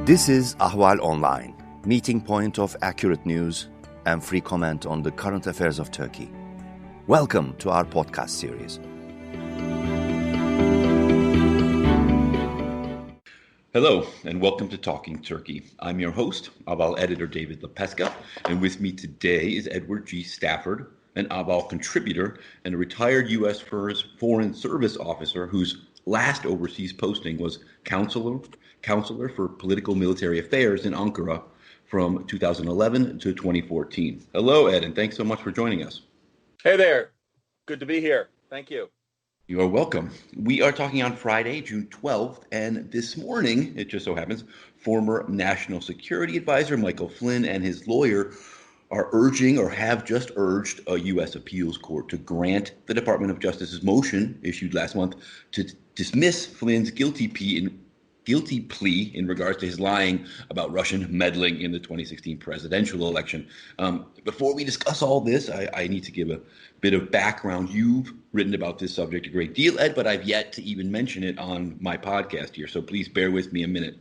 This is Ahval Online, meeting point of accurate news and free comment on the current affairs of Turkey. Welcome to our podcast series. Hello, and welcome to Talking Turkey. I'm your host, Ahval editor David Lepeska, and with me today is Edward G. Stafford, an Ahval contributor and a retired U.S. Foreign Service officer whose last overseas posting was counselor for political military affairs in Ankara from 2011 to 2014. Hello, Ed, and thanks so much for joining us. Hey there. Good to be here. Thank you. You are welcome. We are talking on Friday, June 12th, and this morning, it just so happens, former National Security Advisor Michael Flynn and his lawyer are urging or have just urged a U.S. appeals court to grant the Department of Justice's motion issued last month to dismiss Flynn's guilty plea in regards to his lying about Russian meddling in the 2016 presidential election. Before we discuss all this, I need to give a bit of background. You've written about this subject a great deal, Ed, but I've yet to even mention it on my podcast here, so please bear with me a minute.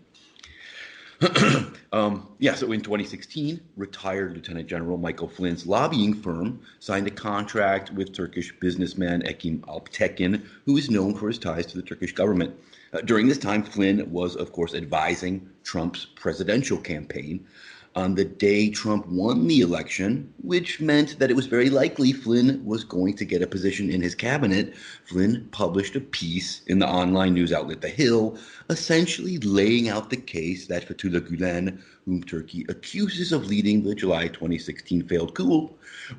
So in 2016, retired Lieutenant General Michael Flynn's lobbying firm signed a contract with Turkish businessman Ekim Alptekin, who is known for his ties to the Turkish government. During this time, Flynn was, of course, advising Trump's presidential campaign. On the day Trump won the election, which meant that it was very likely Flynn was going to get a position in his cabinet, Flynn published a piece in the online news outlet The Hill, essentially laying out the case that Fethullah Gülen, whom Turkey accuses of leading the July 2016 failed coup,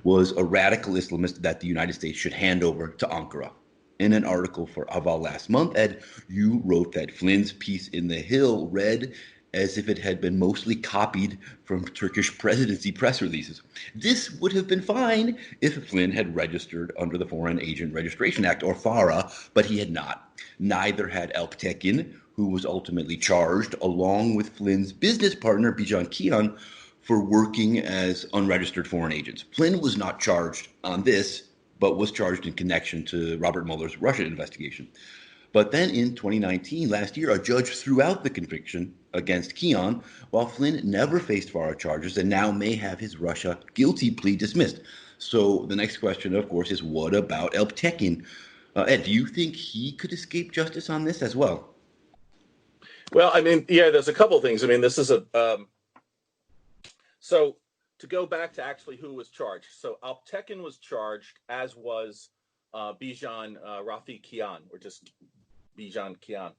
was a radical Islamist that the United States should hand over to Ankara. In an article for Ahval last month, Ed, you wrote that Flynn's piece in The Hill read as if it had been mostly copied from Turkish presidency press releases. This would have been fine if Flynn had registered under the Foreign Agent Registration Act, or FARA, but he had not. Neither had Alptekin, who was ultimately charged, along with Flynn's business partner, Bijan Kian, for working as unregistered foreign agents. Flynn was not charged on this, but was charged in connection to Robert Mueller's Russia investigation. But then in 2019, last year, a judge threw out the conviction against Kian, while Flynn never faced FARA charges and now may have his Russia guilty plea dismissed. So the next question, of course, is what about Alptekin? Ed, do you think he could escape justice on this as well? Well, there's a couple things. This is so to go back to actually who was charged. So Alptekin was charged, as was Bijan Rafiekian, or just Bijan Kian.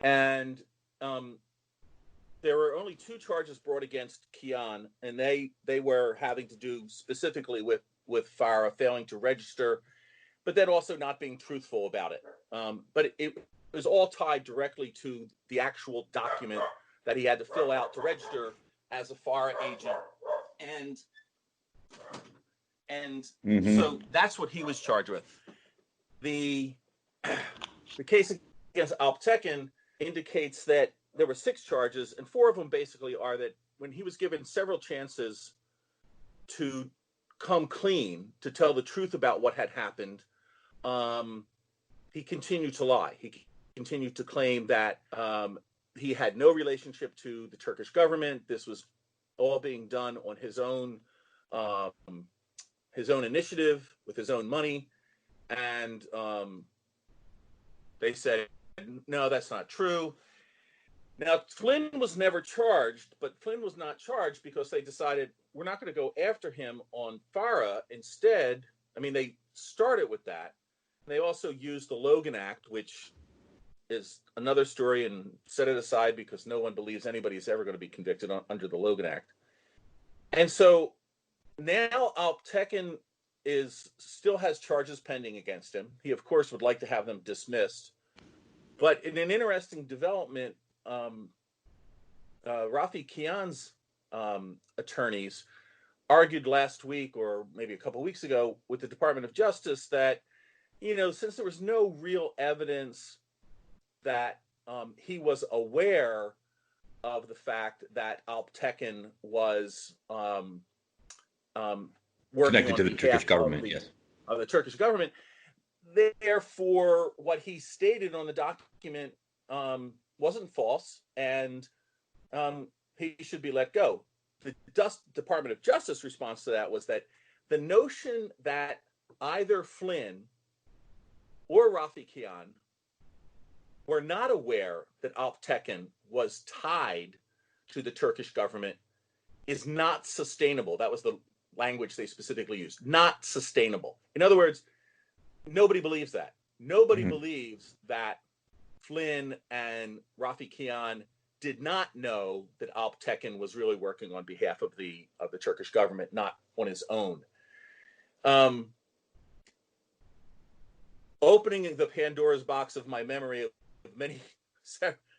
And there were only two charges brought against Kian, and they were having to do specifically with FARA failing to register, but then also not being truthful about it. But it was all tied directly to the actual document that he had to fill out to register as a FARA agent. And so that's what he was charged with. The case against Alptekin indicates that there were 6 charges, and 4 of them basically are that when he was given several chances to come clean, to tell the truth about what had happened, he continued to lie. He continued to claim that he had no relationship to the Turkish government. This was all being done on his own initiative, with his own money. And they said, no, that's not true. Now, Flynn was never charged, but Flynn was not charged because they decided we're not going to go after him on FARA. Instead, they started with that. They also used the Logan Act, which is another story, and set it aside because no one believes anybody is ever going to be convicted under the Logan Act. And so now Alptekin still has charges pending against him. He, of course, would like to have them dismissed. But in an interesting development, Rafiekian's attorneys argued last week, or maybe a couple of weeks ago, with the Department of Justice that, since there was no real evidence that he was aware of the fact that Alptekin was working connected to the Turkish government, of the Turkish government, therefore, what he stated on the document wasn't false, and he should be let go. The Department of Justice response to that was that the notion that either Flynn or Rafiekian were not aware that Alptekin was tied to the Turkish government is not sustainable. That was the language they specifically used. Not sustainable. In other words, nobody believes that. Nobody believes that Flynn and Rafiekian did not know that Alptekin was really working on behalf of the Turkish government, not on his own. Opening the Pandora's box of my memory of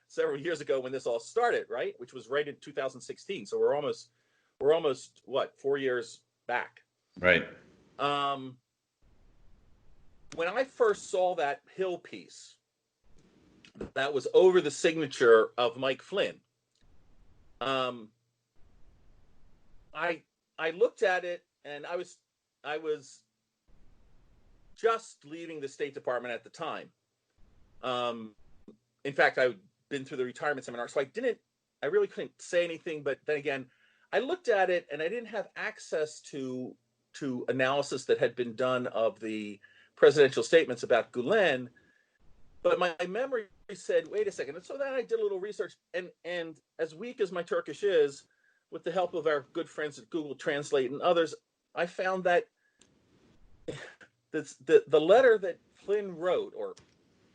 several years ago when this all started, right? Which was right in 2016. So we're almost what, 4 years back. Right. When I first saw that Hill piece that was over the signature of Mike Flynn, I looked at it, and I was just leaving the State Department at the time. In fact, I'd been through the retirement seminar, so I really couldn't say anything. But then again, I looked at it, and I didn't have access to analysis that had been done of the presidential statements about Gulen. But my memory said, wait a second. And so then I did a little research, and as weak as my Turkish is, with the help of our good friends at Google Translate and others, I found that the letter that Flynn wrote, or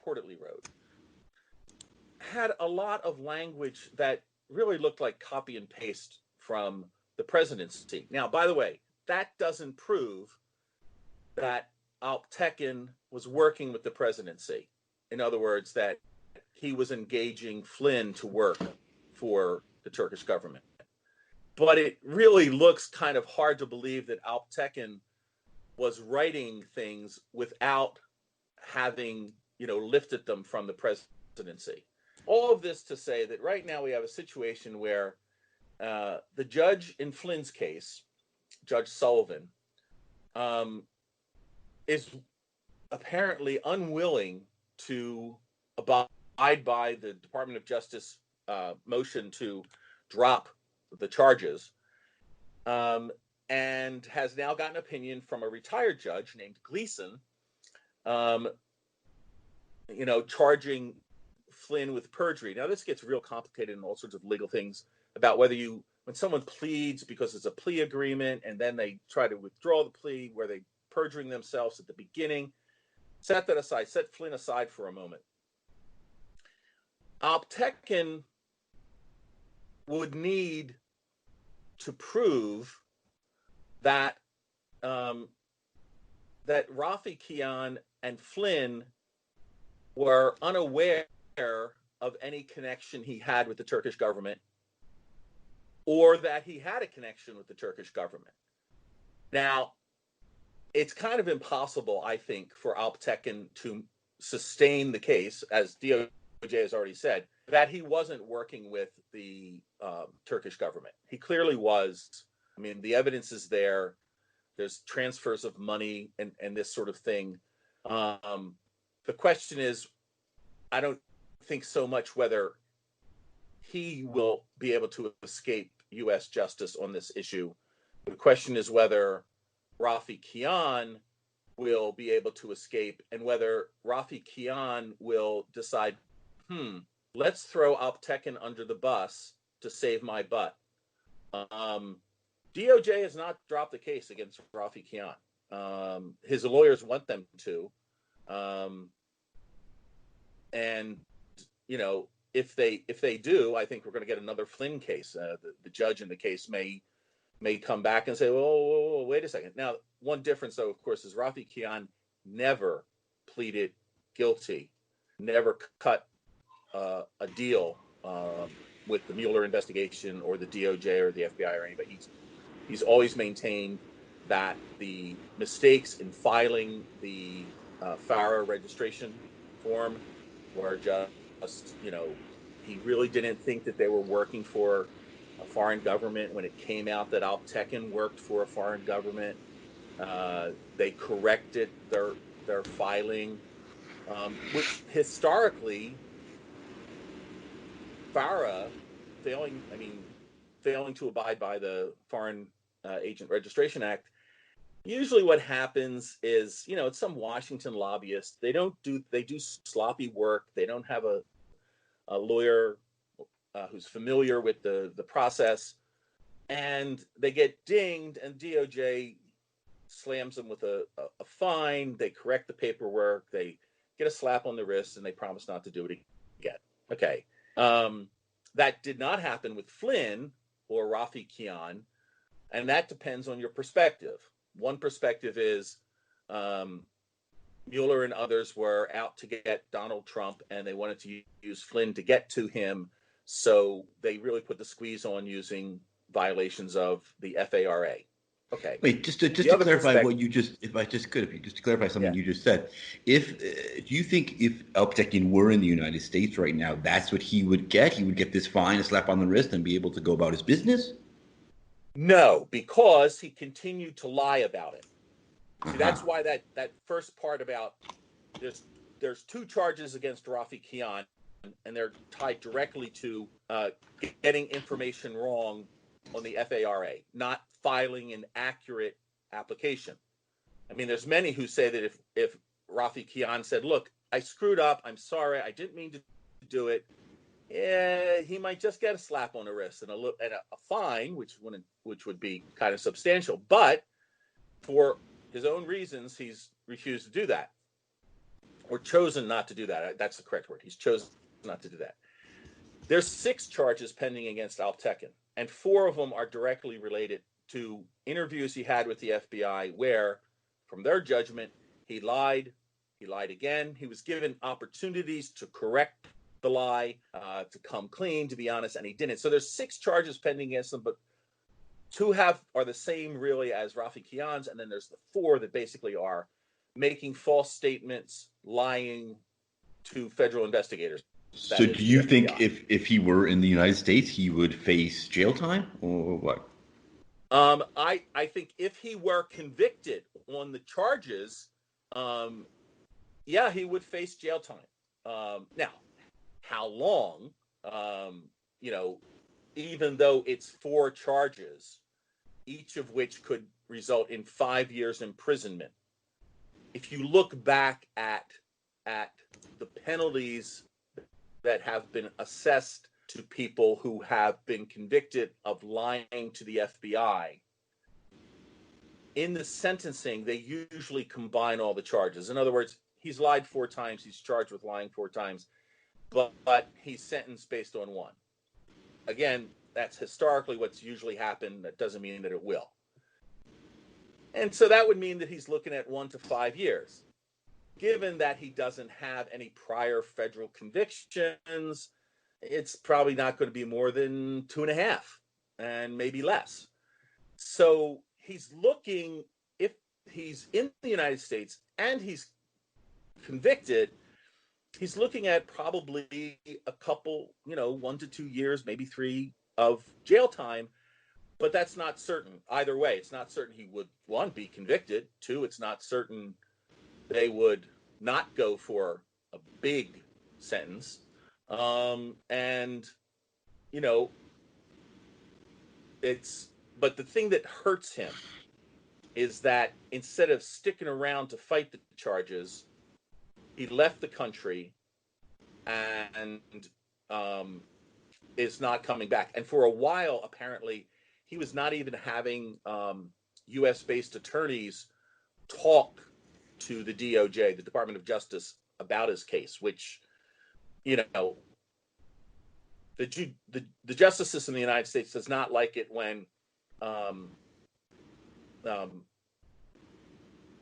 reportedly wrote, had a lot of language that really looked like copy and paste from the presidency. Now, by the way, that doesn't prove that Alptekin was working with the presidency. In other words, that he was engaging Flynn to work for the Turkish government. But it really looks kind of hard to believe that Alptekin was writing things without having, lifted them from the presidency. All of this to say that right now we have a situation where the judge in Flynn's case, Judge Sullivan, is apparently unwilling to abide by the Department of Justice motion to drop the charges, and has now gotten an opinion from a retired judge named Gleason, charging Flynn with perjury. Now, this gets real complicated in all sorts of legal things about whether when someone pleads because it's a plea agreement and then they try to withdraw the plea, where they perjuring themselves at the beginning. Set that aside. Set Flynn aside for a moment. Alptekin would need to prove that that Rafiekian and Flynn were unaware of any connection he had with the Turkish government, or that he had a connection with the Turkish government. Now, it's kind of impossible, I think, for Alptekin to sustain the case, as DOJ has already said, that he wasn't working with the Turkish government. He clearly was. I mean, the evidence is there. There's transfers of money and this sort of thing. The question is, I don't think so much whether he will be able to escape U.S. justice on this issue. The question is whether Rafiekian will be able to escape, and whether Rafiekian will decide, let's throw Alptekin under the bus to save my butt. DOJ has not dropped the case against Rafiekian. His lawyers want them to. And, if they do, I think we're going to get another Flynn case. The judge in the case may come back and say, whoa, wait a second. Now, one difference, though, of course, is Rafiekian never pleaded guilty, never cut a deal with the Mueller investigation or the DOJ or the FBI or anybody. He's always maintained that the mistakes in filing the FARA registration form were just, he really didn't think that they were working for a foreign government. When it came out that Alptekin worked for a foreign government, they corrected their filing, which historically FARA failing to abide by the Foreign Agent Registration Act. Usually what happens is, it's some Washington lobbyist. They do sloppy work. They don't have a lawyer who's familiar with the process, and they get dinged, and DOJ slams them with a fine. They correct the paperwork. They get a slap on the wrist, and they promise not to do it again. Okay. That did not happen with Flynn or Rafiekian, and that depends on your perspective. One perspective is Mueller and others were out to get Donald Trump, and they wanted to use Flynn to get to him, so they really put the squeeze on using violations of the FARA. Okay. Wait, just to clarify what you just, if to clarify something you just said, do you think if Alptekin were in the United States right now, that's what he would get? He would get this fine, a slap on the wrist, and be able to go about his business? No, because he continued to lie about it. See, that's why that first part about there's two charges against Rafiekian, and they're tied directly to getting information wrong on the FARA, not filing an accurate application. I mean, there's many who say that if Rafiekian said, "Look, I screwed up. I'm sorry. I didn't mean to do it," he might just get a slap on the wrist and a fine, which would be kind of substantial. But for his own reasons, he's refused to do that, or chosen not to do that. That's the correct word. He's chosen not to do that. There's 6 charges pending against Alptekin, and 4 of them are directly related to interviews he had with the FBI where, from their judgment, he lied again. He was given opportunities to correct the lie, to come clean, to be honest, and he didn't. So there's 6 charges pending against him, but 2 are the same really as Rafiekian's, and then there's the 4 that basically are making false statements, lying to federal investigators. So do you think if he were in the United States, he would face jail time, or what? I think if he were convicted on the charges, he would face jail time. Now, how long? Even though it's 4 charges, each of which could result in 5 years imprisonment. If you look back at the penalties that have been assessed to people who have been convicted of lying to the FBI, in the sentencing, they usually combine all the charges. In other words, he's lied 4 times, he's charged with lying 4 times, but he's sentenced based on 1. Again, that's historically what's usually happened. That doesn't mean that it will. And so that would mean that he's looking at 1 to 5 years. Given that he doesn't have any prior federal convictions, it's probably not going to be more than 2.5 and maybe less. So he's looking, if he's in the United States and he's convicted, he's looking at probably a couple, 1 to 2 years, maybe 3 of jail time, but that's not certain either way. It's not certain he would, 1, be convicted. 2, it's not certain they would not go for a big sentence. But the thing that hurts him is that instead of sticking around to fight the charges, he left the country and is not coming back. And for a while, apparently, he was not even having U.S.-based attorneys talk to the DOJ, the Department of Justice, about his case, which, the justice system in the United States does not like it when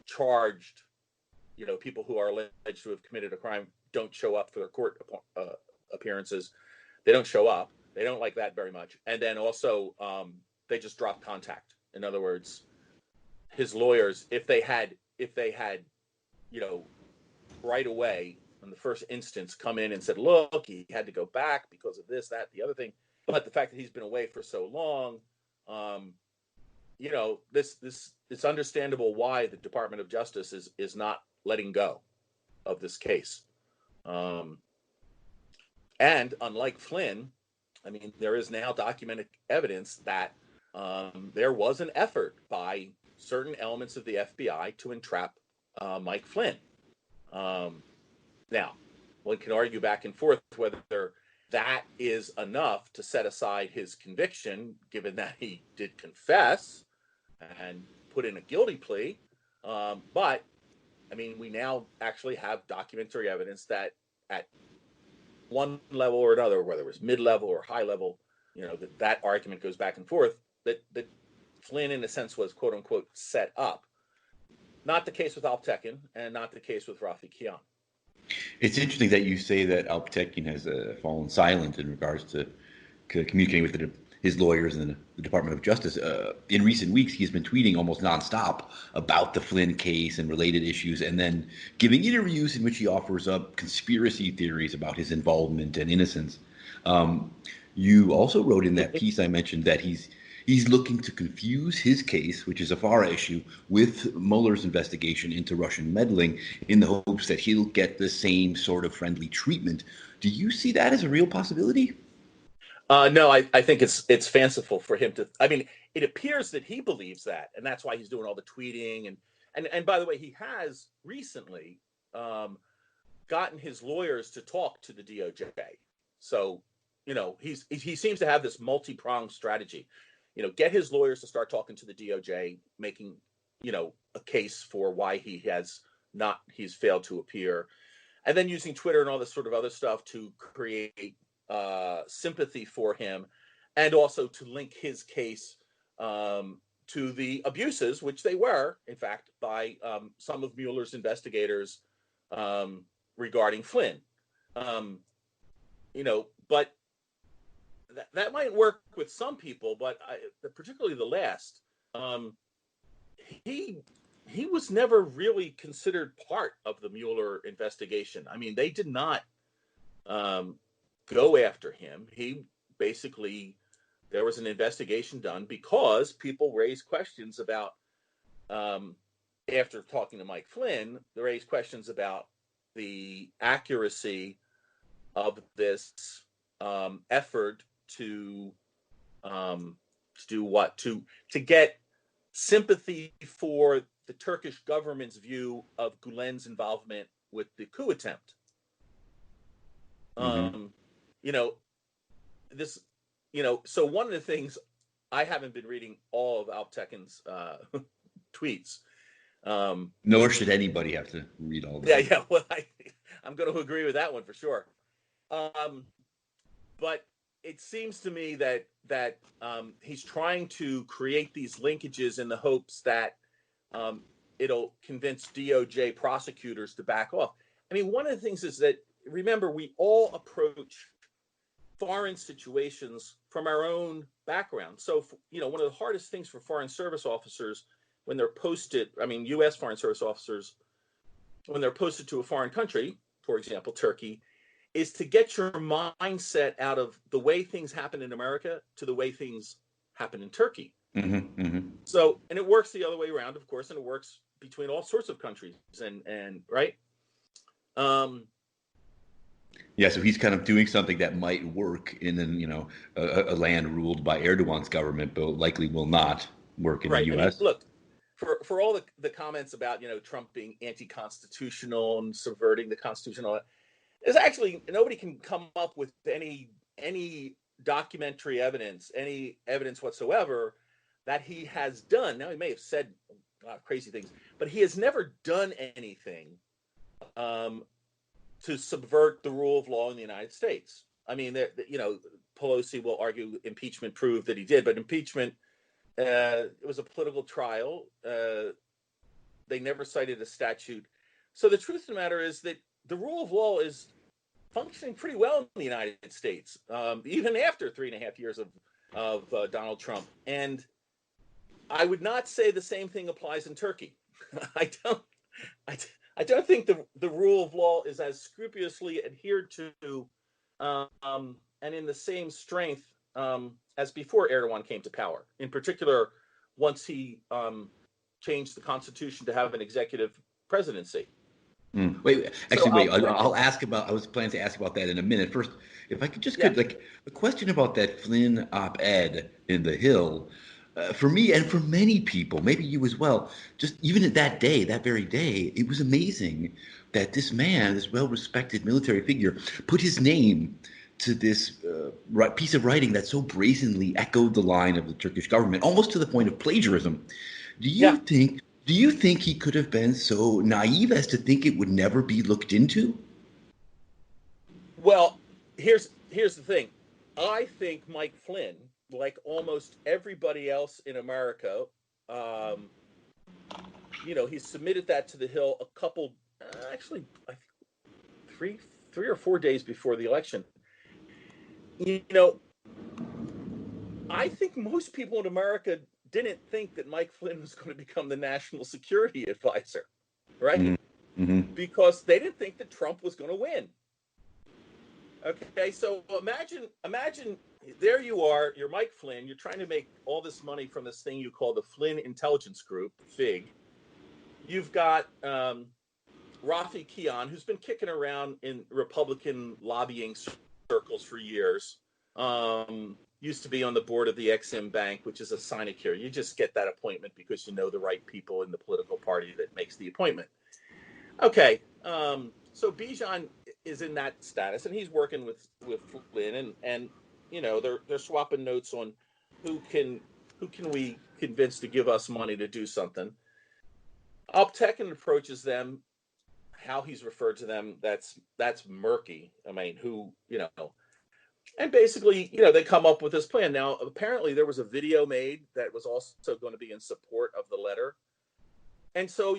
charged, people who are alleged to have committed a crime don't show up for their court appearances. They don't show up. They don't like that very much. And then also, they just drop contact. In other words, his lawyers, if they had, right away in the first instance come in and said, look, he had to go back because of this, that, the other thing. But the fact that he's been away for so long, it's understandable why the Department of Justice is not letting go of this case. And unlike Flynn, I mean, there is now documented evidence that there was an effort by certain elements of the FBI to entrap Mike Flynn. Now, one can argue back and forth whether that is enough to set aside his conviction, given that he did confess and put in a guilty plea. But, I mean, we now actually have documentary evidence that at one level or another, whether it was mid-level or high level, that argument goes back and forth, that Flynn, in a sense, was quote unquote set up. Not the case with Alptekin and not the case with Rafiekian. It's interesting that you say that Alptekin has fallen silent in regards to communicating with his lawyers and the Department of Justice. In recent weeks, he's been tweeting almost nonstop about the Flynn case and related issues, and then giving interviews in which he offers up conspiracy theories about his involvement and innocence. You also wrote in that piece I mentioned that he's looking to confuse his case, which is a FARA issue, with Mueller's investigation into Russian meddling in the hopes that he'll get the same sort of friendly treatment. Do you see that as a real possibility? No, I think it's fanciful for him to. I mean, it appears that he believes that, and that's why he's doing all the tweeting. And by the way, he has recently gotten his lawyers to talk to the DOJ. So, he seems to have this multi-pronged strategy. Get his lawyers to start talking to the DOJ, making, a case for why he's failed to appear. And then using Twitter and all this sort of other stuff to create sympathy for him, and also to link his case to the abuses, which they were, in fact, by some of Mueller's investigators regarding Flynn. But that might work with some people, but particularly the last. He was never really considered part of the Mueller investigation. I mean, they did not go after him. He basically, there was an investigation done because people raised questions about, after talking to Mike Flynn, they raised questions about the accuracy of this effort to do what? To get sympathy for the Turkish government's view of Gulen's involvement with the coup attempt. So one of the things, I haven't been reading all of Alptekin's tweets. Nor should anybody have to read all that. Yeah. Well, I'm going to agree with that one for sure. But it seems to me that he's trying to create these linkages in the hopes that it'll convince DOJ prosecutors to back off. I mean, one of the things is that, remember, we all approach foreign situations from our own background. So, one of the hardest things for foreign service officers when they're posted, U.S. foreign service officers, when they're posted to a foreign country, for example, Turkey, is to get your mindset out of the way things happen in America to the way things happen in Turkey. Mm-hmm, mm-hmm. So, and it works the other way around, of course, and it works between all sorts of countries and right. Yeah, so he's kind of doing something that might work in a land ruled by Erdogan's government, but likely will not work in the U.S. I mean, look, for all the comments about Trump being anti-constitutional and subverting the Constitution, there's actually nobody can come up with any documentary evidence, any evidence whatsoever that he has done. Now, he may have said crazy things, but he has never done anything to subvert the rule of law in the United States. I mean, Pelosi will argue impeachment proved that he did, but impeachment, it was a political trial. They never cited a statute. So the truth of the matter is that the rule of law is functioning pretty well in the United States, even after 3.5 years of Donald Trump. And I would not say the same thing applies in Turkey. I don't think the rule of law is as scrupulously adhered to and in the same strength as before Erdogan came to power. In particular, once he changed the constitution to have an executive presidency. Wait, So actually, wait. Flynn, I'll ask about. I was planning to ask about that in a minute. First, if I yeah, could, like, a question about that Flynn op-ed in the Hill. For me and for many people, maybe you as well. Just even at that day, that very day, it was amazing that this man, this well-respected military figure, put his name to this piece of writing that so brazenly echoed the line of the Turkish government, almost to the point of plagiarism. Do you yeah. think do you think he could have been so naive as to think it would never be looked into? Well, here's the thing. I think Mike Flynn, like almost everybody else in America, um, he submitted that to the Hill a couple, actually, I think three or 4 days before the election. You know, I think most people in America didn't think that Mike Flynn was going to become the national security advisor, Mm-hmm. right? Mm-hmm. Because they didn't think that Trump was going to win. Okay, so imagine there you are, you're Mike Flynn, you're trying to make all this money from this thing you call the Flynn Intelligence Group, FIG. You've got Rafiekian, who's been kicking around in Republican lobbying circles for years. Used to be on the board of the Ekim Bank, which is a sinecure. You just get that appointment because you know the right people in the political party that makes the appointment. Okay, so Bijan is in that status, and he's working with Flynn, and they're swapping notes on who can we convince to give us money to do something. Alptekin approaches them. How he's referred to them, that's murky. I mean, and basically, they come up with this plan. Now, apparently, there was a video made that was also going to be in support of the letter. And so,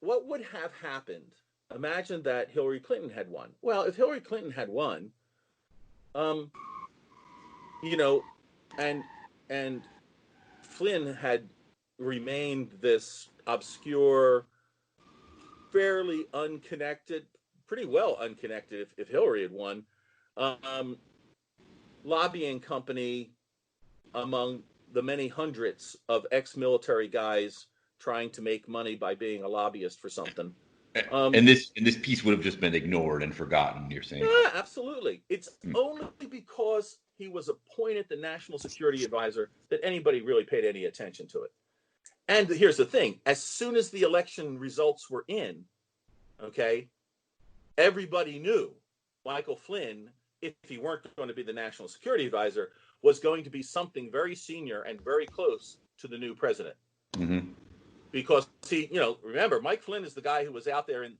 what would have happened? Imagine that Hillary Clinton had won. Well, if Hillary Clinton had won, um, you know, and and Flynn had remained this obscure, fairly unconnected, pretty well unconnected if Hillary had won, um, lobbying company among the many hundreds of ex-military guys trying to make money by being a lobbyist for something. Um, And this piece would have just been ignored and forgotten, you're saying? yeah, absolutely. It's only because he was appointed the national security advisor that anybody really paid any attention to it. And here's the thing: as soon as the election results were in, okay, everybody knew Michael Flynn, if he weren't going to be the national security advisor, was going to be something very senior and very close to the new president. Mm-hmm. Because remember, Mike Flynn is the guy who was out there in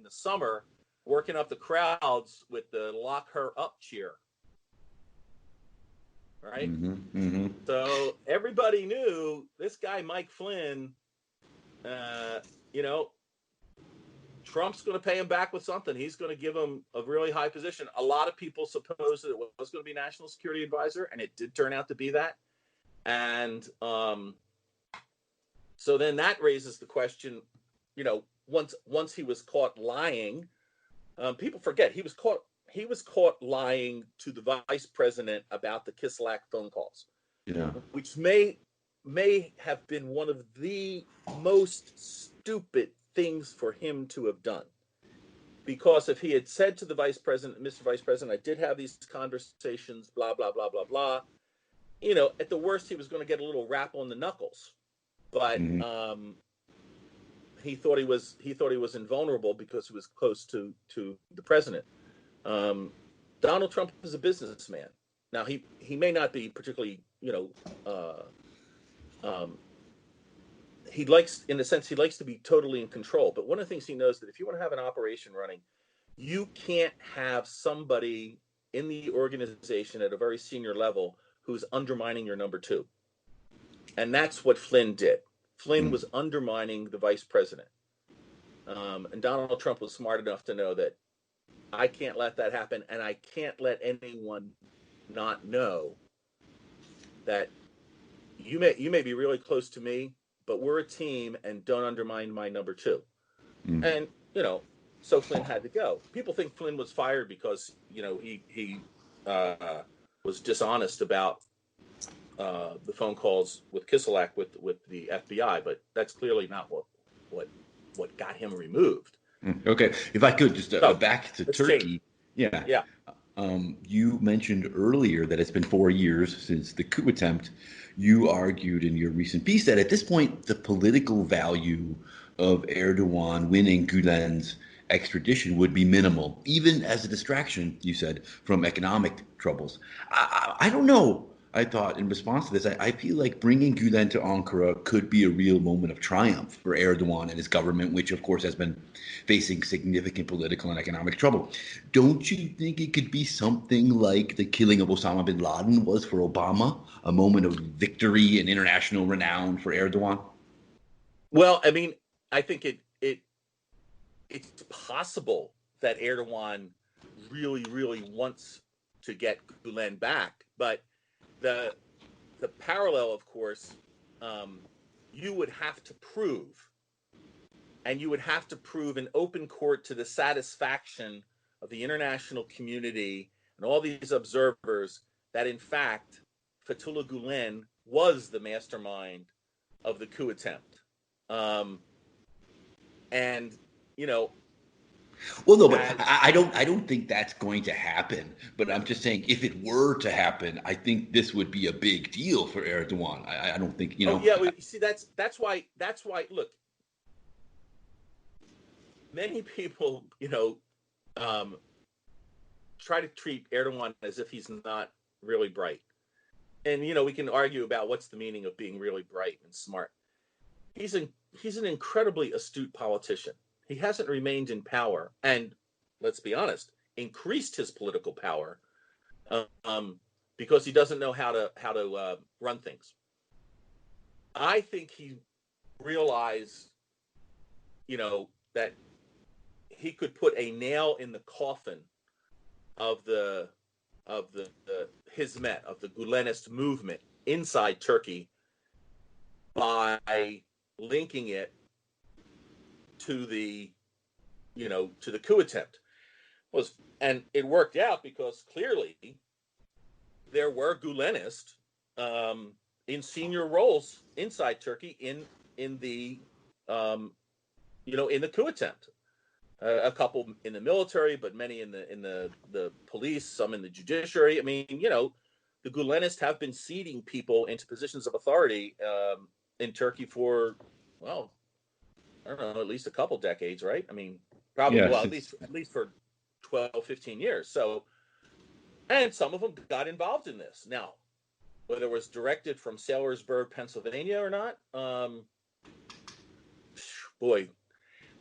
the summer working up the crowds with the lock her up cheer. Right? Mm-hmm. Mm-hmm. So everybody knew this guy, Mike Flynn, you know, Trump's going to pay him back with something. He's going to give him a really high position. A lot of people supposed that it was going to be national security advisor, and it did turn out to be that. And so then that raises the question, once he was caught lying, people forget he was caught lying to the vice president about the Kislak phone calls, Yeah. which may have been one of the most stupid things for him to have done. Because if he had said to the vice president, Mr. Vice President, I did have these conversations, blah, blah, blah, blah, blah, at the worst, he was going to get a little rap on the knuckles. But Mm-hmm. he thought he was invulnerable because he was close to the president. Donald Trump is a businessman. Now he may not be particularly he likes to be totally in control. But one of the things he knows that if you want to have an operation running, you can't have somebody in the organization at a very senior level who's undermining your number two. And that's what Flynn did. Flynn was undermining the vice president. And Donald Trump was smart enough to know that I can't let that happen, and I can't let anyone not know that you may be really close to me, but we're a team, and don't undermine my number two. Mm-hmm. And so Flynn had to go. People think Flynn was fired because he was dishonest about the phone calls with Kislak with the FBI, but that's clearly not what got him removed. Okay, if I could just So back to let's change. Turkey. Yeah. Yeah. You mentioned earlier that it's been 4 years since the coup attempt. You argued in your recent piece that at this point, the political value of Erdogan winning Gülen's extradition would be minimal, even as a distraction, you said, from economic troubles. I don't know. I thought in response to this, I feel like bringing Gülen to Ankara could be a real moment of triumph for Erdogan and his government, which of course has been facing significant political and economic trouble. Don't you think it could be something like the killing of Osama bin Laden was for Obama, a moment of victory and international renown for Erdogan? Well, I mean, I think it's possible that Erdogan really wants to get Gulen back, but the the parallel, of course, um, you would have to prove, and you would have to prove in open court to the satisfaction of the international community and all these observers that, in fact, Fethullah Gulen was the mastermind of the coup attempt. Um, and you know, Well, no, but as I don't think that's going to happen. But I'm just saying, if it were to happen, I think this would be a big deal for Erdogan. I don't think, oh yeah, well, you see, that's why. Look, many people, um, try to treat Erdogan as if he's not really bright. And we can argue about what's the meaning of being really bright and smart. He's an he's an incredibly astute politician. He hasn't remained in power, and let's be honest, increased his political power, um, because he doesn't know how to run things. I think he realized, that he could put a nail in the coffin of the Hizmet, of the Gulenist movement inside Turkey, by linking it to the coup attempt. And it worked out because clearly there were Gulenists, in senior roles inside Turkey in the um, in the coup attempt. A couple in the military, but many in the police, some in the judiciary. I mean, the Gulenists have been seeding people into positions of authority, in Turkey for, well, I don't know, at least a couple decades, right? I mean, probably, well, Yes, at it's least at least for 12, 15 years. So, and some of them got involved in this. Now, whether it was directed from Saylorsburg, Pennsylvania, or not, boy,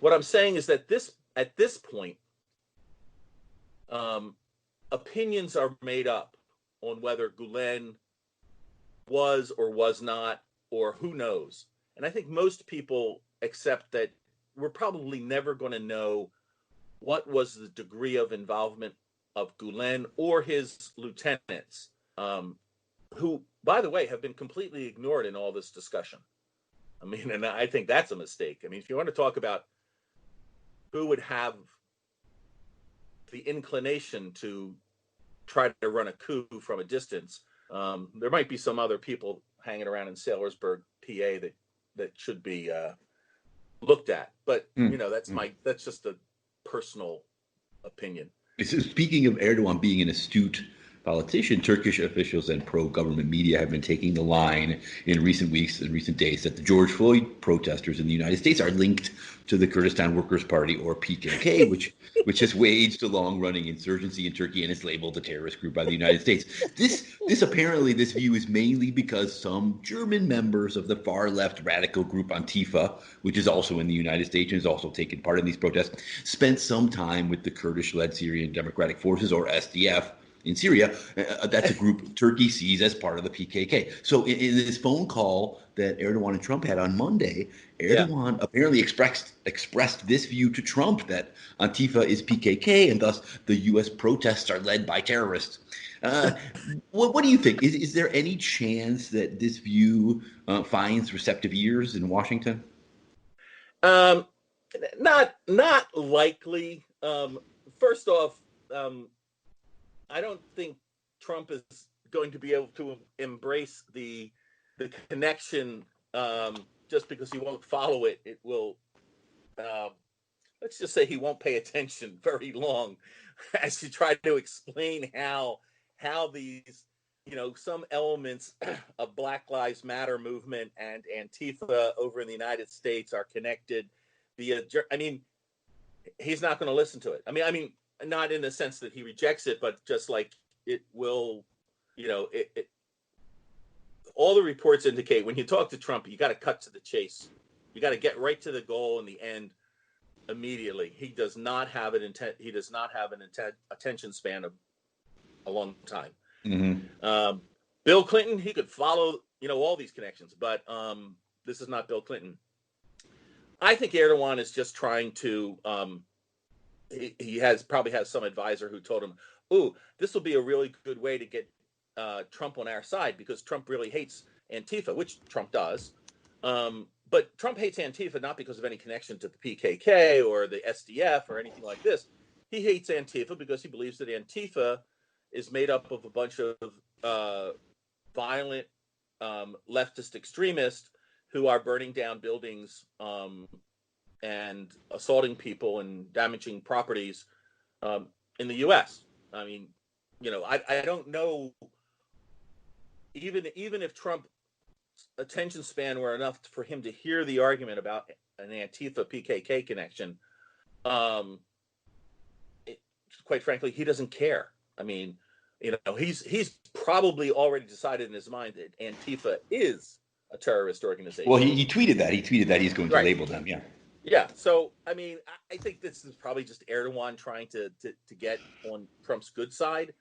what I'm saying is that this at this point, um, opinions are made up on whether Gulen was or was not, or who knows. And I think most people accept that we're probably never going to know what was the degree of involvement of Gulen or his lieutenants, who, by the way, have been completely ignored in all this discussion. I mean, and I think that's a mistake. I mean, if you want to talk about who would have the inclination to try to run a coup from a distance, there might be some other people hanging around in Saylorsburg, PA, that should be looked at. But mm, that's just a personal opinion. So speaking of Erdogan being an astute politician, Turkish officials and pro-government media have been taking the line in recent weeks and recent days that the George Floyd protesters in the United States are linked to the Kurdistan Workers' Party, or PKK, which has waged a long-running insurgency in Turkey and is labeled a terrorist group by the United States. This view is mainly because some German members of the far-left radical group Antifa, which is also in the United States and has also taken part in these protests, spent some time with the Kurdish-led Syrian Democratic Forces, or SDF, in Syria. That's a group Turkey sees as part of the PKK. So in this phone call that Erdogan and Trump had on Monday, Yeah. Erdogan apparently expressed this view to Trump, that Antifa is PKK and thus the U.S. protests are led by terrorists. Uh, what do you think? Is there any chance that this view finds receptive ears in Washington? Um, not likely. First off, I don't think Trump is going to be able to embrace the connection, just because he won't follow it. It will, um, let's just say he won't pay attention very long as you try to explain how these, some elements of Black Lives Matter movement and Antifa over in the United States are connected via. I mean, he's not going to listen to it. I mean, not in the sense that he rejects it, but just like it will, all the reports indicate when you talk to Trump, you got to cut to the chase. You got to get right to the goal in the end immediately. He does not have an attention span of a long time. Mm-hmm. Bill Clinton, he could follow, all these connections, but this is not Bill Clinton. I think Erdogan is just trying to. He probably has some advisor who told him, "Ooh, this will be a really good way to get Trump on our side because Trump really hates Antifa," which Trump does. But Trump hates Antifa not because of any connection to the PKK or the SDF or anything like this. He hates Antifa because he believes that Antifa is made up of a bunch of violent leftist extremists who are burning down buildings and assaulting people and damaging properties in the U.S. I mean, I don't know. Even if Trump's attention span were enough for him to hear the argument about an Antifa PKK connection, quite frankly, he doesn't care. I mean, he's probably already decided in his mind that Antifa is a terrorist organization. Well, he tweeted that. He tweeted that he's going to label them. Yeah. Yeah. So, I mean, I think this is probably just Erdogan trying to get on Trump's good side.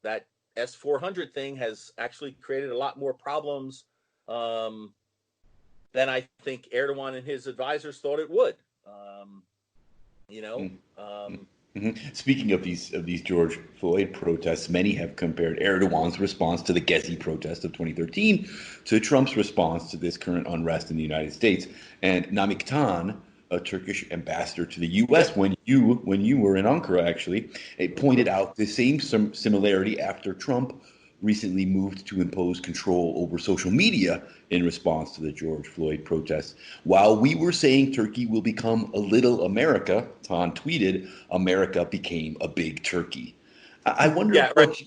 That S-400 thing has actually created a lot more problems than I think Erdogan and his advisors thought it would. Mm-hmm. Speaking of these George Floyd protests, many have compared Erdogan's response to the Gezi protest of 2013 to Trump's response to this current unrest in the United States. And Namik Tan, a Turkish ambassador to the U.S., when you were in Ankara, actually, it pointed out the same similarity after Trump recently moved to impose control over social media in response to the George Floyd protests. While we were saying Turkey will become a little America, Tan tweeted, America became a big Turkey. I wonder what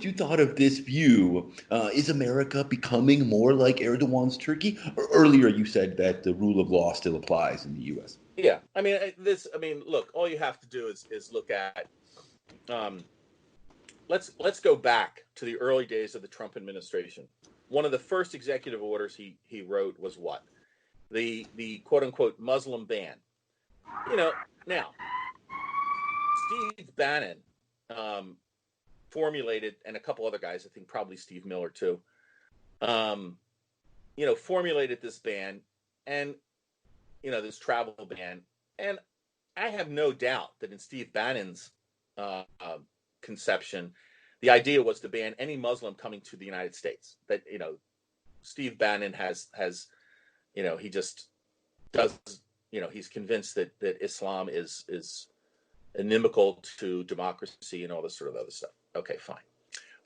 you thought of this view. Is America becoming more like Erdogan's Turkey? Or earlier you said that the rule of law still applies in the U.S. Yeah, I mean, look, all you have to do is look at. Let's go back to the early days of the Trump administration. One of the first executive orders he wrote was what? The quote unquote Muslim ban. Now Steve Bannon formulated, and a couple other guys, I think probably Steve Miller too, formulated this ban and this travel ban. And I have no doubt that in Steve Bannon's conception, the idea was to ban any Muslim coming to the United States. That Steve Bannon has he just does he's convinced that Islam is inimical to democracy and all this sort of other stuff. Okay, fine.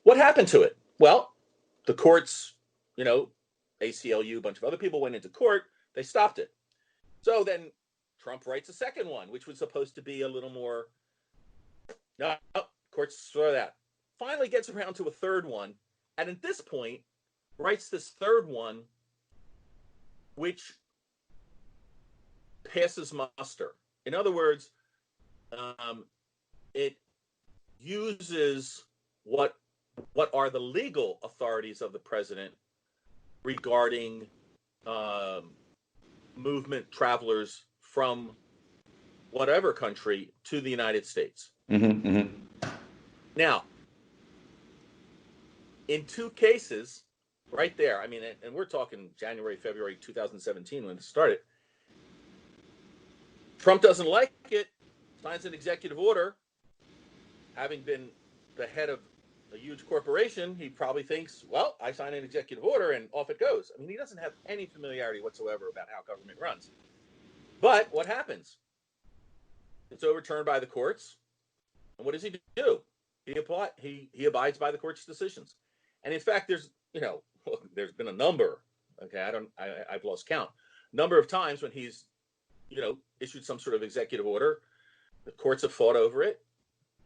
What happened to it? Well, the courts, ACLU, a bunch of other people went into court. They stopped it. So then Trump writes a second one, which was supposed to be a little more. No, courts throw that. Finally gets around to a third one, and at this point, writes this third one, which passes muster. In other words, it uses what are the legal authorities of the president regarding movement travelers from whatever country to the United States. Mm-hmm, mm-hmm. Now, in two cases, right there, I mean, and we're talking January, February 2017 when it started, Trump doesn't like it, signs an executive order. Having been the head of a huge corporation, he probably thinks, well, I sign an executive order and off it goes. I mean, he doesn't have any familiarity whatsoever about how government runs. But what happens? It's overturned by the courts. And what does he do? He abides by the court's decisions. And in fact, there's been a number, okay, I've lost count, number of times when he's, issued some sort of executive order, the courts have fought over it.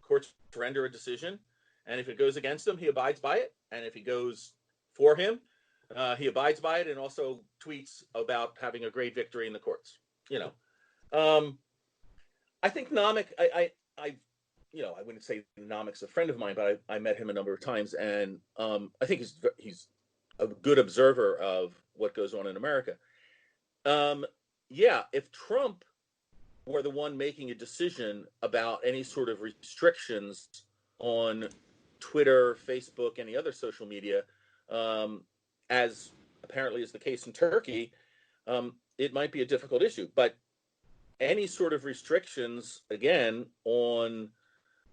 Courts render a decision, and if it goes against him, he abides by it. And if he goes for him, he abides by it, and also tweets about having a great victory in the courts. I think Namik. I wouldn't say Namik's a friend of mine, but I met him a number of times, and I think he's a good observer of what goes on in America. If Trump were the one making a decision about any sort of restrictions on Twitter, Facebook, any other social media, as apparently is the case in Turkey, it might be a difficult issue. But any sort of restrictions, again, on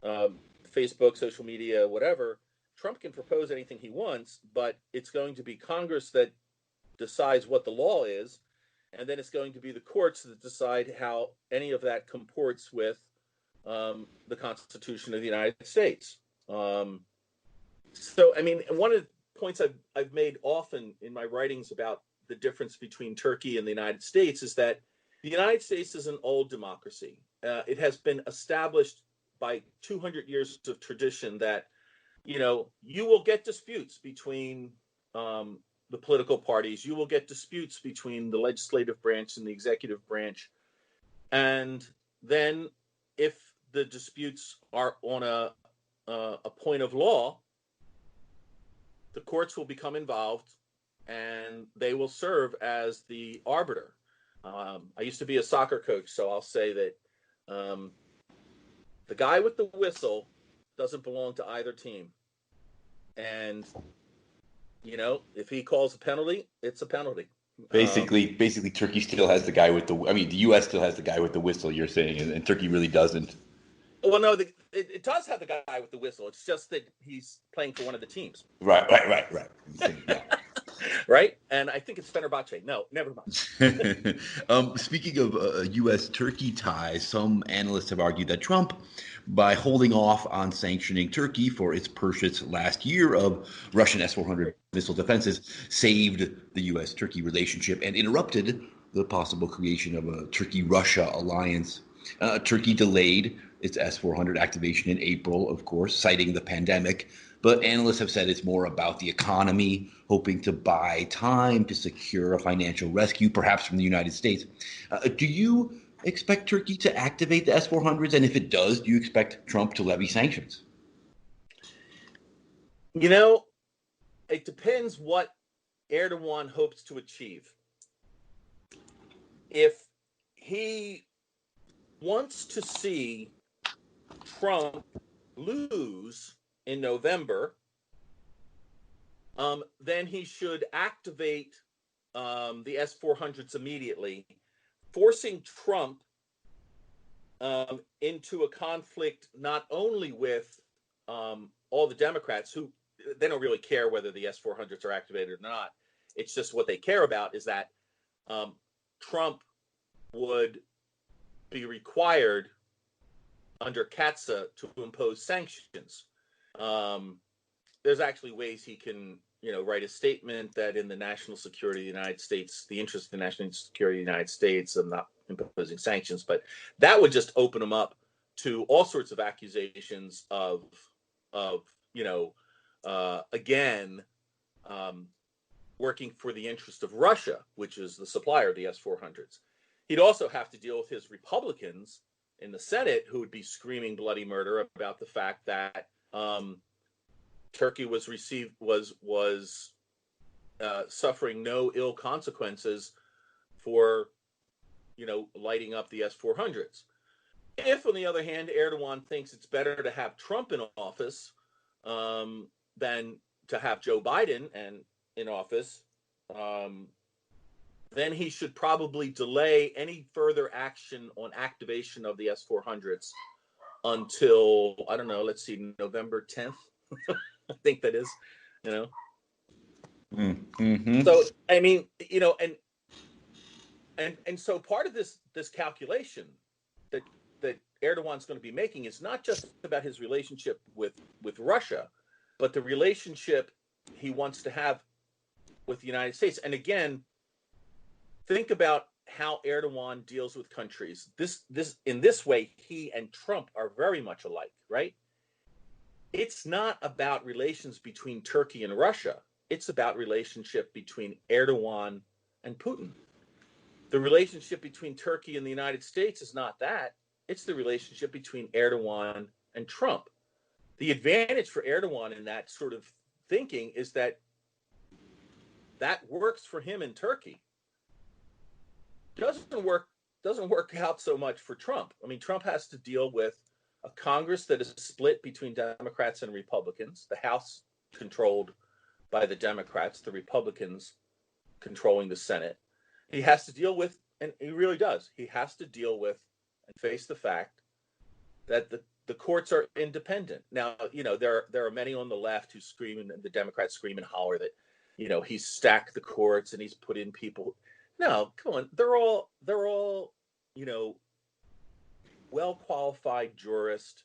Facebook, social media, whatever, Trump can propose anything he wants, but it's going to be Congress that decides what the law is, and then it's going to be the courts that decide how any of that comports with the Constitution of the United States. One of the points I've made often in my writings about the difference between Turkey and the United States is that the United States is an old democracy. It has been established by 200 years of tradition that, you will get disputes between the political parties. You will get disputes between the legislative branch and the executive branch. And then if the disputes are on a point of law, the courts will become involved and they will serve as the arbiter. I used to be a soccer coach, so I'll say that the guy with the whistle doesn't belong to either team. And, if he calls a penalty, it's a penalty. Basically, Turkey still has the guy with the U.S. still has the guy with the whistle, you're saying, and Turkey really doesn't. Well, no, it does have the guy with the whistle. It's just that he's playing for one of the teams. Right. Yeah. Right? And I think it's Fenerbahce. No, never mind. Speaking of U.S.-Turkey ties, some analysts have argued that Trump, by holding off on sanctioning Turkey for its purchase last year of Russian S-400 missile defenses, saved the U.S.-Turkey relationship and interrupted the possible creation of a Turkey-Russia alliance. Turkey delayed its S-400 activation in April, of course, citing the pandemic. But analysts have said it's more about the economy, hoping to buy time to secure a financial rescue, perhaps from the United States. Do you expect Turkey to activate the S-400s? And if it does, do you expect Trump to levy sanctions? It depends what Erdogan hopes to achieve. If he wants to see Trump lose in November, then he should activate the S-400s immediately, forcing Trump into a conflict not only with all the Democrats, who they don't really care whether the S-400s are activated or not. It's just what they care about is that Trump would be required under CATSA to impose sanctions. There's actually ways he can, write a statement that in the national security of the United States, the interest of the national security of the United States, I'm not imposing sanctions, but that would just open him up to all sorts of accusations of working for the interest of Russia, which is the supplier of the S-400s. He'd also have to deal with his Republicans in the Senate who would be screaming bloody murder about the fact that Turkey was suffering no ill consequences for lighting up the S-400s. If, on the other hand, Erdogan thinks it's better to have Trump in office than to have Joe Biden in office, then he should probably delay any further action on activation of the S-400s until, I don't know, let's see, November 10th. I think that is, Mm-hmm. So, and so part of this calculation that Erdogan's going to be making is not just about his relationship with Russia, but the relationship he wants to have with the United States. And again, think about how Erdogan deals with countries. In this way, he and Trump are very much alike, right? It's not about relations between Turkey and Russia. It's about relationship between Erdogan and Putin. The relationship between Turkey and the United States is not that. It's the relationship between Erdogan and Trump. The advantage for Erdogan in that sort of thinking is that works for him in Turkey. Doesn't work out so much for Trump. I mean, Trump has to deal with a Congress that is split between Democrats and Republicans, the House controlled by the Democrats, the Republicans controlling the Senate. He has to deal with, and he really does, he has to deal with and face the fact that the courts are independent. Now, there are many on the left who scream, and the Democrats scream and holler that, he's stacked the courts and he's put in people. No, come on. They're all, well-qualified jurists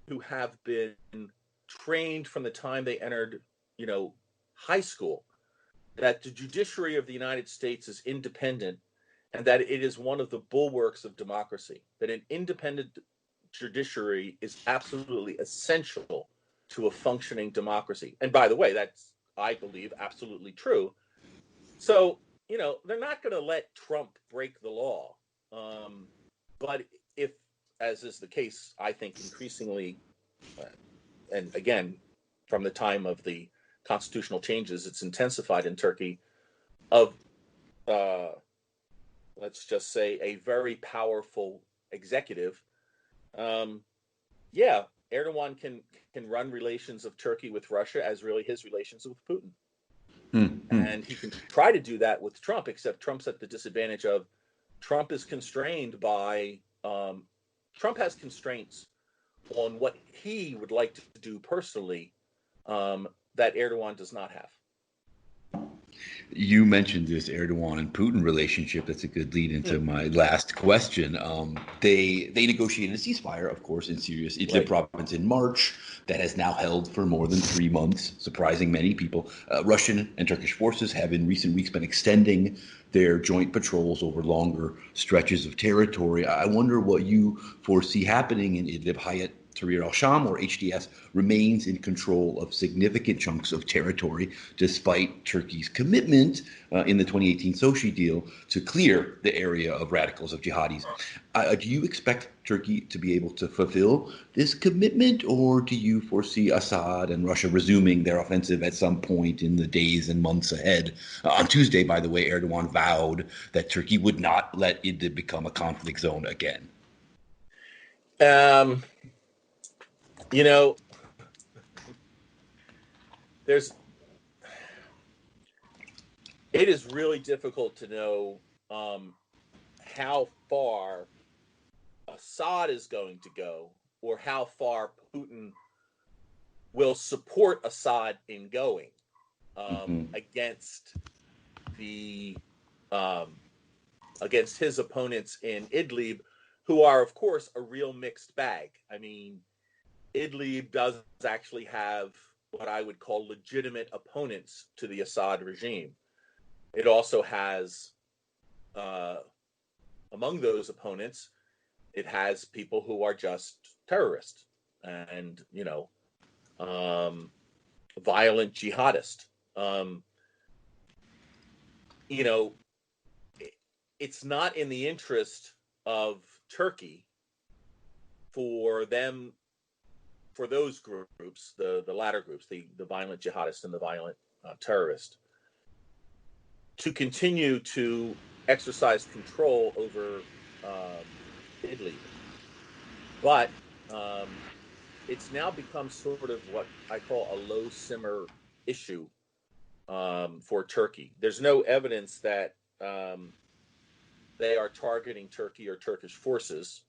who have been trained from the time they entered, high school, that the judiciary of the United States is independent and that it is one of the bulwarks of democracy, that an independent judiciary is absolutely essential to a functioning democracy. And by the way, that's, I believe, absolutely true. So, they're not going to let Trump break the law. But if, as is the case, I think increasingly, and again, from the time of the constitutional changes, it's intensified in Turkey, of, let's just say, a very powerful executive. Erdogan can run relations of Turkey with Russia as really his relations with Putin. And he can try to do that with Trump, except Trump's at the disadvantage of Trump is constrained by, Trump has constraints on what he would like to do personally that Erdogan does not have. You mentioned this Erdogan and Putin relationship. That's a good lead into my last question. They negotiated a ceasefire, of course, in Syria's Idlib province in March that has now held for more than 3 months, surprising many people. Russian and Turkish forces have in recent weeks been extending their joint patrols over longer stretches of territory. I wonder what you foresee happening in Idlib. Hayat Tahrir al-Sham, or HDS, remains in control of significant chunks of territory, despite Turkey's commitment in the 2018 Sochi deal to clear the area of radicals, of jihadis. Do you expect Turkey to be able to fulfill this commitment, or do you foresee Assad and Russia resuming their offensive at some point in the days and months ahead? On Tuesday, by the way, Erdogan vowed that Turkey would not let Idlib become a conflict zone again. It is really difficult to know how far Assad is going to go, or how far Putin will support Assad in going against against his opponents in Idlib, who are, of course, a real mixed bag. I mean, Idlib does actually have what I would call legitimate opponents to the Assad regime. It also has, among those opponents, it has people who are just terrorists and, violent jihadists. It's not in the interest of Turkey for those groups, the latter groups, the violent jihadists and the violent terrorists, to continue to exercise control over Idlib. But it's now become sort of what I call a low simmer issue for Turkey. There's no evidence that they are targeting Turkey or Turkish forces.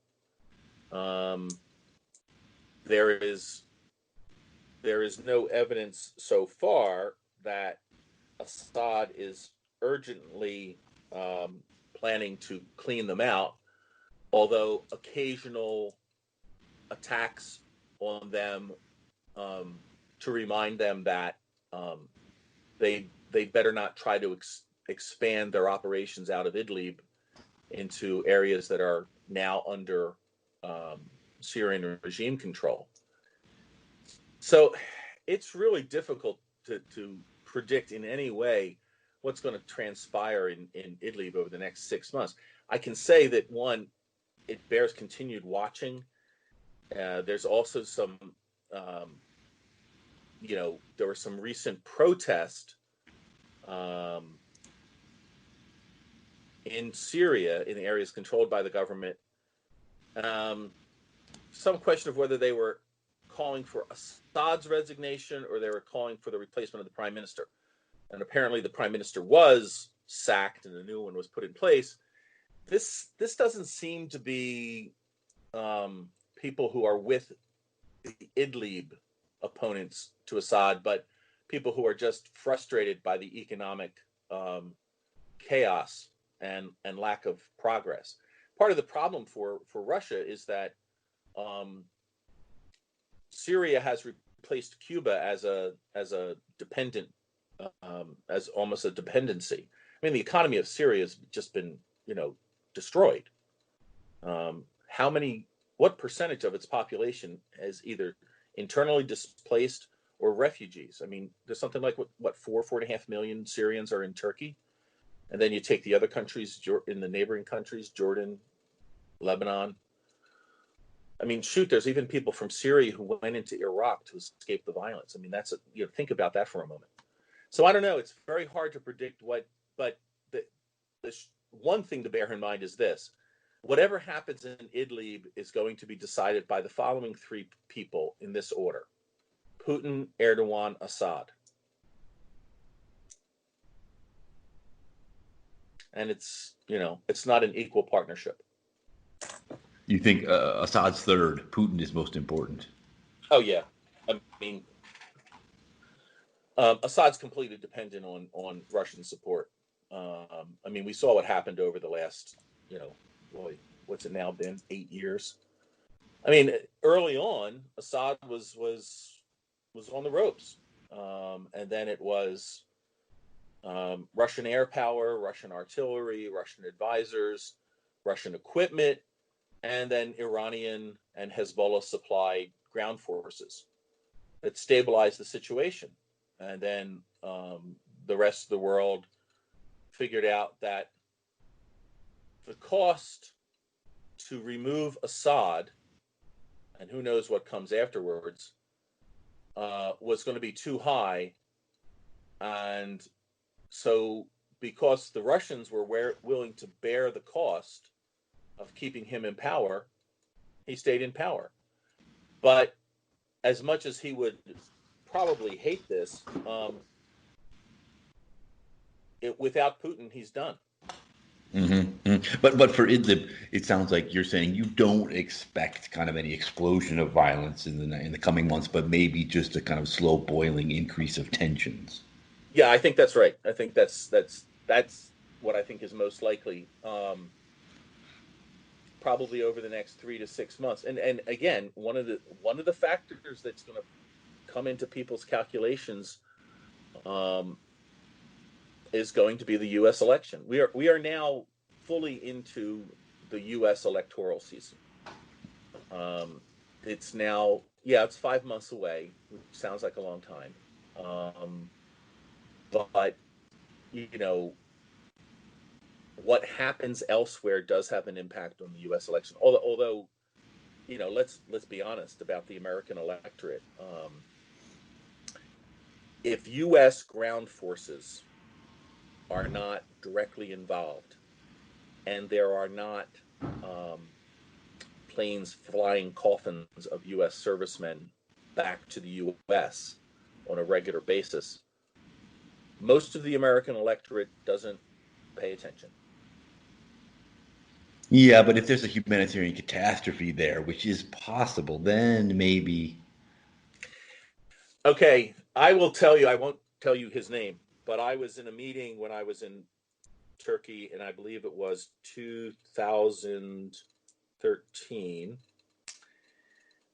There is no evidence so far that Assad is urgently planning to clean them out, although occasional attacks on them to remind them that they better not try to expand their operations out of Idlib into areas that are now under Syrian regime control. So it's really difficult to predict in any way what's going to transpire in Idlib over the next 6 months. I can say that, one, it bears continued watching. There's also some, there were some recent protests in Syria, in areas controlled by the government. Some question of whether they were calling for Assad's resignation or they were calling for the replacement of the prime minister. And apparently the prime minister was sacked and a new one was put in place. This doesn't seem to be people who are with the Idlib opponents to Assad, but people who are just frustrated by the economic chaos and lack of progress. Part of the problem for Russia is that Syria has replaced Cuba as a dependent, as almost a dependency. I mean, the economy of Syria has just been, destroyed. What percentage of its population is either internally displaced or refugees? I mean, there's something like 4.5 million Syrians are in Turkey, and then you take the other countries in the neighboring countries, Jordan, Lebanon. I mean, shoot, there's even people from Syria who went into Iraq to escape the violence. I mean, think about that for a moment. So I don't know. It's very hard to predict but the one thing to bear in mind is this. Whatever happens in Idlib is going to be decided by the following three people in this order: Putin, Erdogan, Assad. And it's not an equal partnership. You think Assad's third, Putin, is most important? Oh, yeah. I mean, Assad's completely dependent on Russian support. I mean, we saw what happened over the last, what's it now been, 8 years? I mean, early on, Assad was on the ropes. And then it was Russian air power, Russian artillery, Russian advisors, Russian equipment, and then Iranian and Hezbollah supplied ground forces that stabilized the situation. And then the rest of the world figured out that the cost to remove Assad, and who knows what comes afterwards, was going to be too high. And so because the Russians were willing to bear the cost of keeping him in power, he stayed in power. But as much as he would probably hate this, without Putin, he's done. Mm-hmm. But for Idlib, it sounds like you're saying you don't expect kind of any explosion of violence in the coming months, but maybe just a kind of slow boiling increase of tensions. Yeah, I think that's right. I think that's what I think is most likely. Probably over the next 3 to 6 months. And again, one of the factors that's going to come into people's calculations is going to be the U.S. election. We are now fully into the U.S. electoral season. It's now, it's 5 months away, which sounds like a long time. But what happens elsewhere does have an impact on the U.S. election. Although, let's be honest about the American electorate. If U.S. ground forces are not directly involved, and there are not planes flying coffins of U.S. servicemen back to the U.S. on a regular basis, most of the American electorate doesn't pay attention. Yeah, but if there's a humanitarian catastrophe there, which is possible, then maybe. Okay, I will tell you, I won't tell you his name, but I was in a meeting when I was in Turkey, and I believe it was 2013.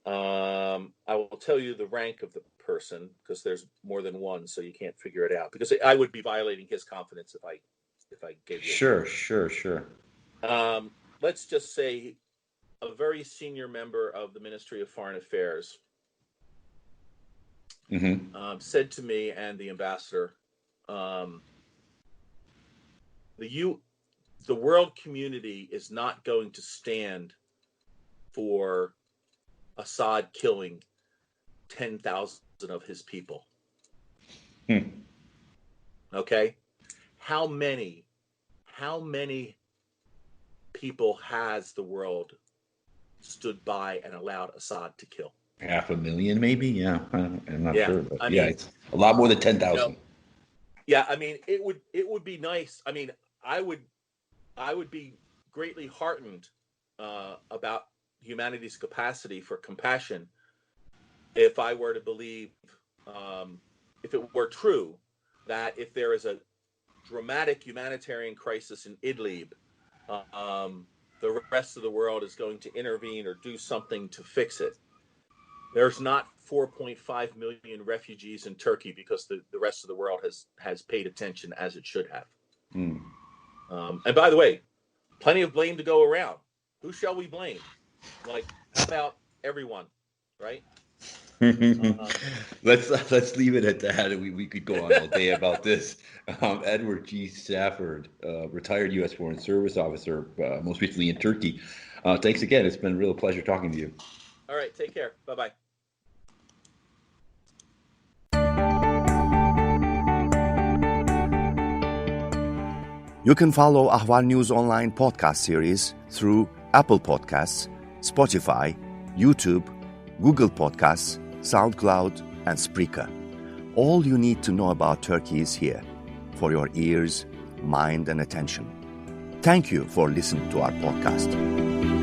I will tell you the rank of the person because there's more than one, so you can't figure it out. Because I would be violating his confidence if I if I gave you Sure. let's just say a very senior member of the Ministry of Foreign Affairs said to me and the ambassador, the world community is not going to stand for Assad killing 10,000 of his people. Okay? How many people has the world stood by and allowed Assad to kill? 500,000, maybe. Yeah, I'm not sure, but I mean, it's a lot more than 10,000. I mean, it would be nice. I mean, I would be greatly heartened about humanity's capacity for compassion if I were to believe, if it were true that if there is a dramatic humanitarian crisis in Idlib, the rest of the world is going to intervene or do something to fix it. There's not 4.5 million refugees in Turkey because the rest of the world has paid attention as it should have. And by the way, plenty of blame to go around. Who shall we blame? Like, how about everyone, right? Let's leave it at that. We could go on all day about this. Edward G. Stafford, retired U.S. Foreign Service officer, most recently in Turkey. Thanks again. It's been a real pleasure talking to you. All right. Take care. Bye-bye. You can follow Ahval News Online podcast series through Apple Podcasts, Spotify, YouTube, Google Podcasts, SoundCloud, and Spreaker. All you need to know about Turkey is here for your ears, mind, and attention. Thank you for listening to our podcast.